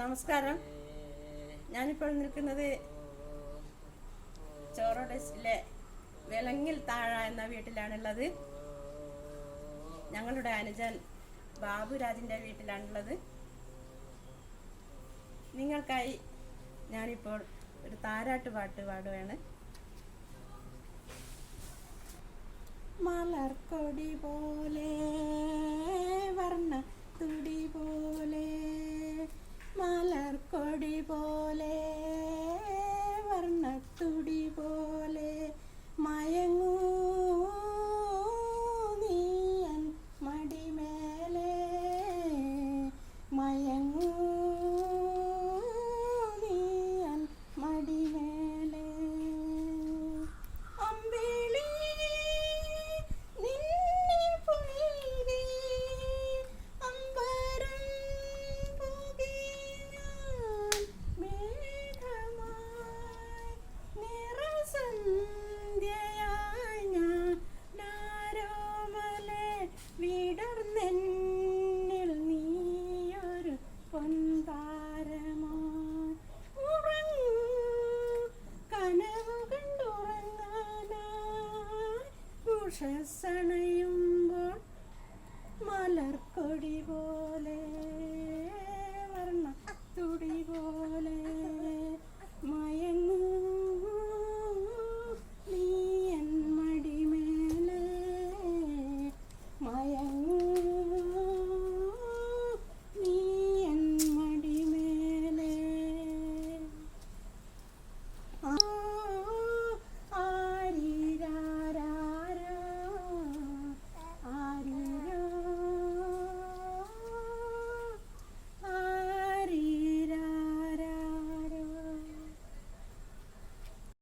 നമസ്കാരം. ഞാനിപ്പോൾ നിൽക്കുന്നത് ചോറോഡസിലെ വിലങ്ങിൽ താഴ എന്ന വീട്ടിലാണുള്ളത്. ഞങ്ങളുടെ അനുജൻ ബാബുരാജിൻ്റെ വീട്ടിലാണുള്ളത്. നിങ്ങൾക്കായി ഞാനിപ്പോൾ ഒരു താരാട്ട് പാട്ട് പാടുകയാണ്. മലർക്കൊടി പോലെ വർണ്ണ തുടി പോലെ, മലർക്കൊടി പോലെ